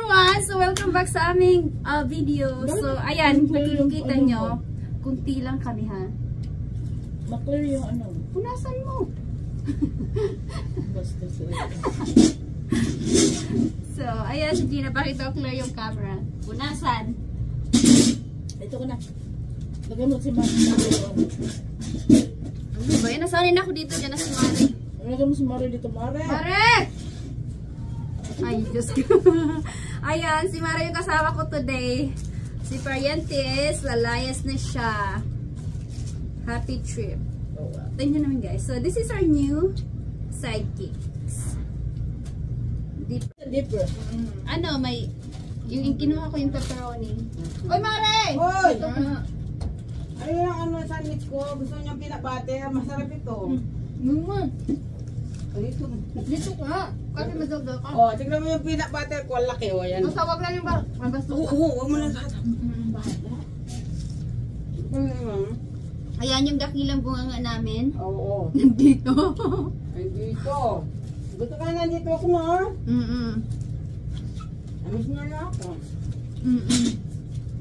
everyone! So welcome back sa aming video. So ayan, nakikita nyo, kunti lang kami ha. Maklear yung ano. Punasan mo. Basta sila. So ayan, si Gina, pakita ko clear yung camera. Punasan. Ito ko na. Lagyan mo si Mari. Ano ba yun? Nasanin ako dito. Diyan na si Mari. Lagyan mo si Mari dito, Mari. Mari! Ay, Diyos ko. Ayan, si Mari yung kasama ko today. Si Parientes, lalayas na siya. Happy trip. Tingnan naman guys. So, this is our new sidekicks. Deeper. Ano, may... Yung kinuha ko yung pepperoni. Oy, Mari! Hoy! Ayun ang ano sandwich ko. Gusto niyong peanut masarap ito. Dito. Dito ka. Kasi madagdag ka. Oh, tignan mo yung peanut butter ko. Ang laki, oh, yan. Basta wag lang yung bar. Basta. Oo, huwag mo lang sa Ayan yung dakilang bunganga namin. Oo. Nandito. Ay, dito. Gusto ka na dito ako, ha? Amis nga na ako.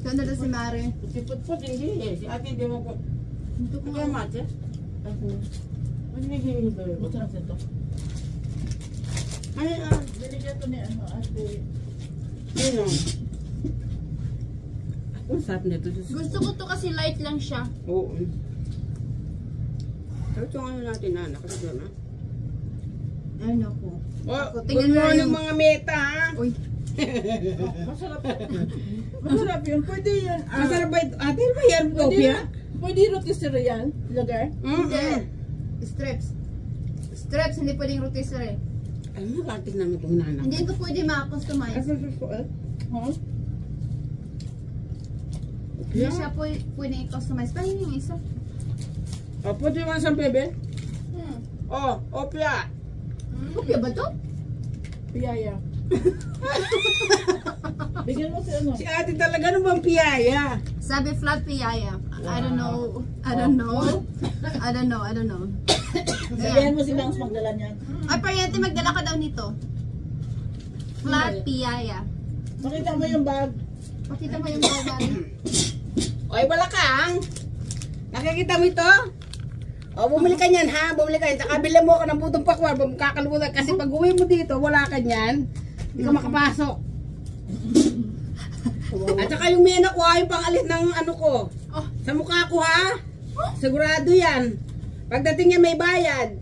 Saan na si Mari? Si Putput, hindi eh. Si ate, hindi mo ko. Dito ko Kaya mati? Ano nagiging ba yun? Masarap nito. Ay, Binigyan ko ni ano, ate. yun o. Ang sarap nito. Gusto ko to kasi light lang siya. Oo. Pero ito nga natin na, nakasagyan na. Ay, naku. Oh, tingnan good mo morning yung- mga meta, ha? Uy. Masarap. Masarap yun. Pwede yun. Masarap ba ito? Ate, ba yan, Pwede Topia? Pwede rotisserie yan. Lagar. Hindi. Strips. Strips, hindi pwedeng rotisserie. Ay, makatig namin itong nanak. Hindi ko pwede ma-customize. Huh? Hindi siya pwedeng i-customize. Pahin yung isa. O, pwede mo sa bebe? O, opya. Kopya ba to? Piyaya. Bigyan mo si ano. Si ate talaga ano bang piyaya? Sabi flat piyaya. I don't know. I don't know. I don't know. I don't know. Sabihan mo si Bangs magdala niyan. Ay, Pariente, magdala ka daw nito. Flat piyaya. Makita mo yung bag. Pakita mo yung bawal. Oy, balakang. Nakikita mo ito? O, bumili ka niyan, ha? Bumili ka niyan. Saka bilhin mo ako ng putong pakwar. Kakalimutan. Kasi pag uwi mo dito, wala ka niyan. Hindi ka makapasok. At saka yung may anak ko, yung pangalit ng ano ko. Sa mukha ko, ha? Sigurado yan. Pagdating niya may bayad.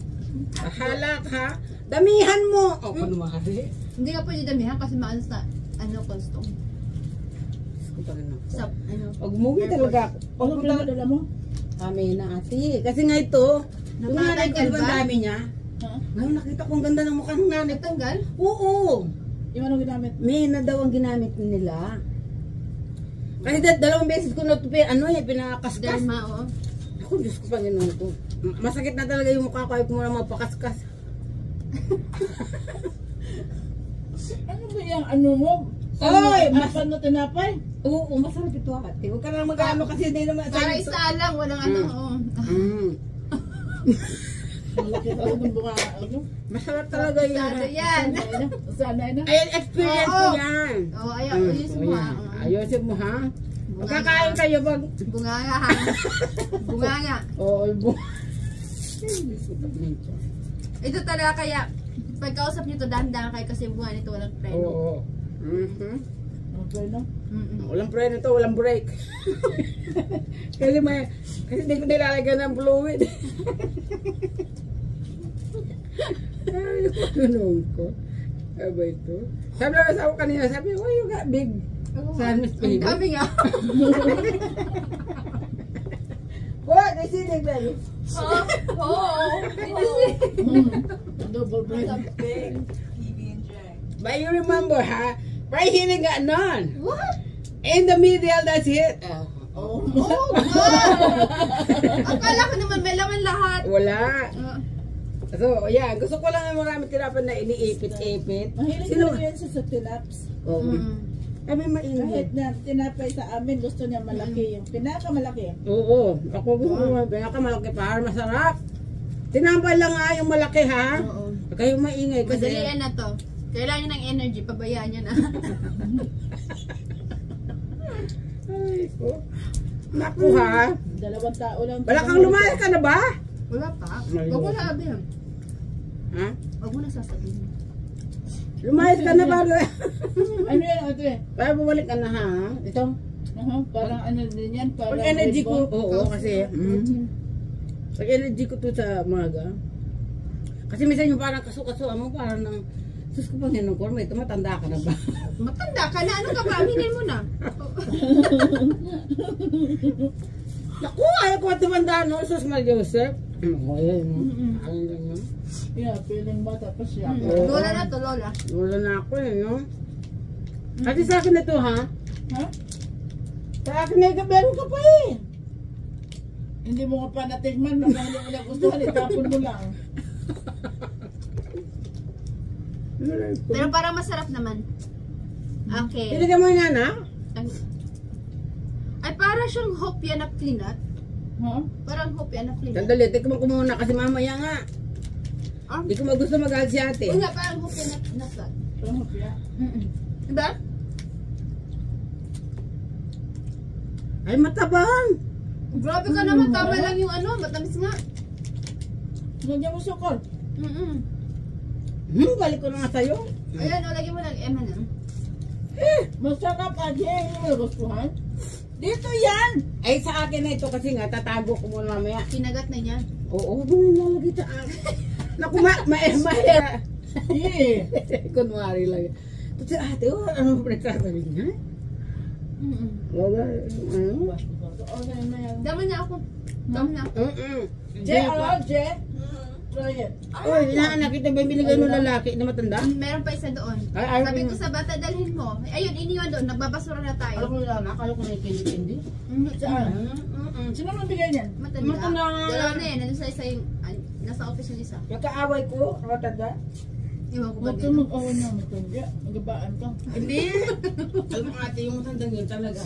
Halak, ha? Damihan mo. O, kunwari. Hindi ka pwede damihan kasi maalas na ano, custom. Sa, ano. Pag umuwi talaga ako. Ano pinadala mo? Kami na ate. Kasi nga ito, yung nanay ko, Napatanggal ang ba? dami niya. Ha? Ngayon nakita ko ang ganda ng mukha ng nanay ko. Nagtanggal? Oo. Yung ano ginamit? May na daw ang ginamit nila. Kasi dalawang beses ko na ito, ano pinakaskas. Derma, oh. Ako, Diyos ko, Panginoon ko. Masakit na talaga yung mukha ko, ayaw ko muna mapakaskas. Ano ba yung ano mo? Oy! Ano tinapay? Oo, masarap ito ate. Huwag ka lang mag-ano kasi hindi naman. Para isa lang, walang ano, oh. Malaki talaga ng bunga. Ano? Masarap talaga Sana yan. yan. Sana na. Ayan, experience ko yan. Oh, ayaw, ayusin mo ha. Ayusin mo ha. Magkakain kayo pag... Bunganga ha. Bunganga. Oo, Ito talaga kaya, pagkausap nyo to, dahan-dahan kayo kasi yung bunga nito walang preno. Oo. Okay na. Walang preno to, walang break. kasi hindi ko nilalagyan ng fluid. Ay, kunong ko. Ano ba ito? Sabi na sa ako kanina, sabi, oh, you got big sandwich Ang baby. dami nga. What? They see the baby. Oo. Double bread. But you remember, ha? Right here they got none. What? In the middle, that's it. Oh. Oh, God! Akala ko naman may laman lahat. Wala. So, yeah, gusto ko lang yung marami tirapan na iniipit-ipit. Mahilig Sino? na yan sa tilaps. Oo. Ay, may Kahit mainit. na tinapay sa amin, gusto niya malaki. Yung pinakamalaki. Oo. Ako gusto ko pinakamalaki para masarap. Tinambay lang nga yung malaki, ha? Oo. Kayong maingay kasi. Madalian na to. Kailangan niya ng energy, pabayaan niya na. Ay ko. Naku ha. 2 tao lang. Wala kang lumayas ka na ba? Wala pa. Huwag mo na sabihin. Ha? Huwag mo na sasabihin. Lumayas ka na ba? Ano yan ate? Para bumalik ka na ha. Ito. Parang ano din yan. Parang Pag energy Red Bull. ko, oo kasi. Pag energy ko to sa umaga. Kasi minsan yung parang kaso-kasuan mo, parang nang, sus ko Panginoon ko, may tumatanda ka na ba? Matanda ka na. Ano ka pa? Aminin mo na. Naku, ayaw ko tumanda, no? Sus Maria Joseph. Ano yan, no? Ano yan, no? Yeah, feeling bata pa siya. Lola na to, Lola. Wala na ako, eh, no? Ate sa akin na to, ha? Ha? Sa akin na meron ka pa, eh. Hindi mo ka pa natigman. Baka hindi mo nagustuhan. Itapon mo lang. Pero parang masarap naman. Okay. Pinigyan mo yan, ha? Ay, parang siyang hopya na peanut. Ha? Parang hopya na peanut. Sandali, tikman ko muna kasi mamaya nga. Ah? Hindi ko magusto mag-aal si ate. Oo nga, parang hopya na peanut. Parang hopya. Diba? Ay, matabang! Grabe ka naman, tama lang yung ano, matamis nga. Nagyan mo sukol. Balik ko na nga sa'yo. Ayan, o, lagyan mo lang M&M. Masarap ate. Hindi mo nagustuhan. Dito yan! Ay, sa akin na ito kasi nga, tatago ko muna mamaya. Kinagat na niya. Oo, huwag mo nilalagay sa akin. Naku, mahira. Kunwari lang. Tapos si ate, ano pa nagsasabi niya? Wala, ano? Okay na yan. Dama niya ako. Dama niya ako. Je, ano? Je? Try it. Uy, inaanak kita ba yung binigay ng lalaki na matanda? Meron pa isa doon. Ay, Sabi ko sa bata, dalhin mo. Ayun, iniwan doon. Nagbabasura na Alam tayo. ko lang, akala ko na yung candy-candy. Saan? Sino nang bigay niyan? Matanda. Matanda. Dalawa na yan. Nandun sa isa yung, nasa office yung isa. Nagkaaway ko, matanda. Iwan ko ba Huwag ka dito? mag-awan niya. Matangga. Magabaan ka. Hindi. Alam mo ate, yung matandang yun talaga.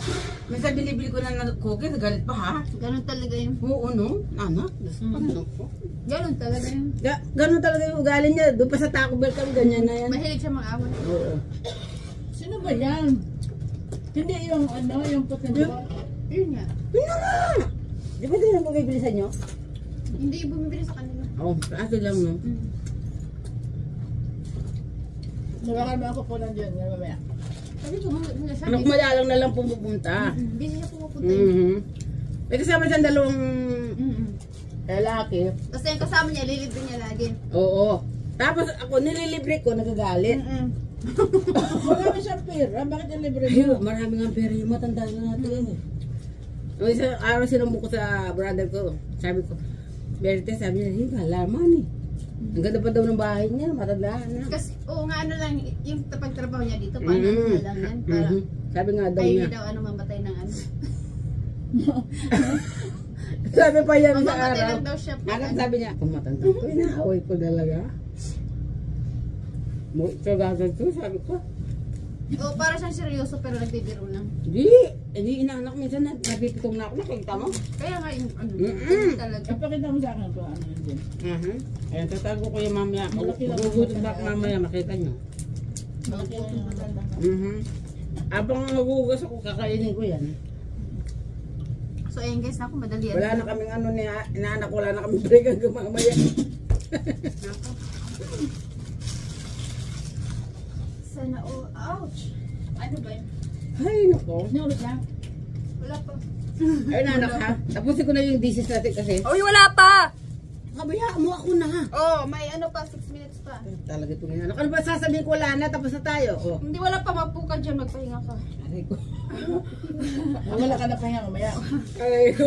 Minsan binibili ko na ng cookies, galit pa ha? Ganun talaga yung, Oo, no? Anak, Panginoon ko. ganun talaga yung, Ganun talaga yung ugali niya. Doon pa sa Taco Bell kami, ganyan na yan. mahilig siya mag-away. Oo. Sino ba yan? Hindi yung ano, yung potential. Yun nga. Yun na nga! Di ba din ang bumibili sa inyo? Hindi bumibili sa kanila. Oo, sa akin lang, no? Nabakan mo ako po nandiyan. Mamaya. Sabi ko, muna siya. Anak madalang na lang pumupunta. Busy siya pumupunta. eh. May kasama siyang dalawang lalaki. Tapos yung kasama niya, lilibre niya lagi. Oo. Tapos ako, nililibre ko, nagagalit. Marami siyang pera. Bakit yung libre Ay, mo? marami nga pera yung matanda na natin. Nung isang araw sinumbo ko sa brother ko. Sabi ko, Berite, sabi niya, hindi, halaman eh. Ang ganda pa daw ng bahay niya, matanda na. Kasi, oo nga, ano lang, yung pagtrabaho niya dito, paano na lang yan. Para, Sabi nga daw ayaw niya. niya daw, ano, mamatay ng ano. Sabi pa yan sa Mamatay araw. lang daw siya. Anak sabi niya, kung matanda ko, inaaway ko talaga. So gagawin ko, sabi ko. Oo, para siyang seryoso, pero nagbibiro lang. Hindi inaanak minsan na napipitong na ako, nakita mo? Kaya nga yung, ano, talaga. Ipakita mo sa akin kung ano yun. Ayan, tatago ko yung mamaya. Malaki lang. Magugutom na ako mamaya, makita nyo. Malaki lang yung matanda. Abang nagugas ako, kakainin ko yan. So, ayun guys, ako, madali yan. Wala na kaming ano ni inaanak, wala na kaming break hanggang mamaya. Sana, oh, ouch! Ano ba yun? Ay, nako. Nulit lang. Wala pa. Ay, nanak ha. Tapusin ko na yung dishes natin kasi. Uy, wala pa! Kabayaan mo ako na ha. Oh, may ano pa, 6 minutes pa. Talaga itong inanak. Ano ba sasabihin ko, wala na, tapos na tayo. Oh. Hindi, wala pa, magpo ka dyan, magpahinga ka. Aray ko. Wala ka na pahinga mamaya. Aray ko.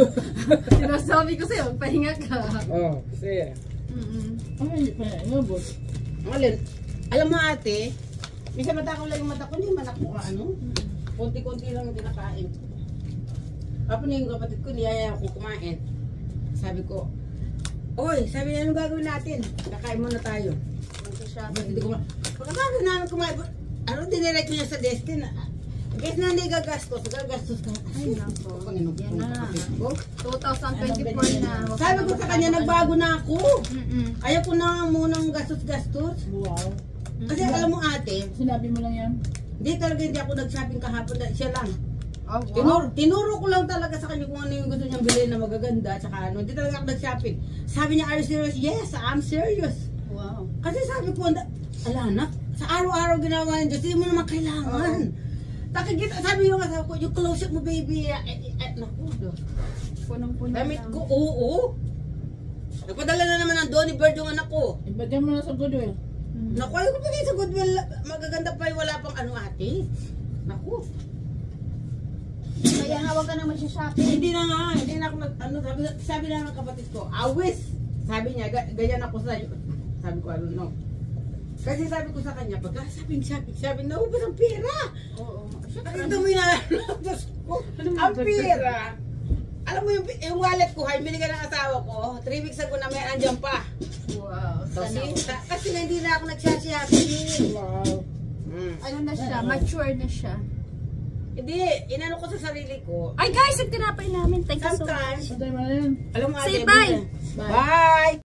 Sinasabi ko sa'yo, magpahinga ka. Oh, sige. Ay, pahinga, boss. Alin, alam mo ate, minsan matakaw lang yung mata ko, hindi man ako ano. Konti-konti lang yung kinakain. Tapos na yung kapatid ko, niyaya ako kumain. Sabi ko, oy, sabi niya, anong gagawin natin? Kakain muna tayo. Mag-shopping. Hindi ko pagkakasin na kumain, ano, dinirect ko niya sa destin. Guys na hindi gagastos ka. Ay, nako. Panginoon Yan na. ko. 2024 na. Sabi ko sa kanya, nagbago na ako. Ayaw ko na munang gastos-gastos. Wow. Kasi alam mo ate, Sinabi mo lang yan. hindi talaga hindi ako nag-shopping kahapon. Siya lang. Oh, wow. Tinuro ko lang talaga sa kanya kung ano yung gusto niyang bilhin na magaganda. Tsaka ano, hindi talaga ako nag-shopping. Sabi niya, are you serious? Yes, I'm serious. Wow. Kasi sabi ko, ala na, sa araw-araw ginawa niya, hindi mo naman kailangan. Nakikita, sabi yung asawa ko, yung close-up mo baby. Naku, Punong-puno damit lang. ko, oo. Nagpadala na naman ng Donnie Bird yung anak ko. Ibagyan mo na sa Goodwill. Naku, ayaw ko pa sa Goodwill. Magaganda pa yung wala pang ano ate. Naku. Kaya nga huwag ka naman siya shopping. Hindi na nga, hindi na ako ano, sabi na ng kapatid ko, awis. Sabi niya, ganyan ako sa sabi ko, ano, no. Kasi sabi ko sa kanya, pagka shopping, naubos ang pera. Oo. Kasi dumi na, Diyos ko, ang pera. Alam mo yung wallet ko, binigay ng asawa ko, 3 weeks ago na may andyan pa. Wow. Kasi hindi na ako nagsha-shopping. Wow. Ano na siya? Mature na siya. Hindi, inano ko sa sarili ko. Ay guys, yung tinapay namin. Thank you so much. Sometimes, Patay mo na yan. alam mo Say ate, bye. Bye!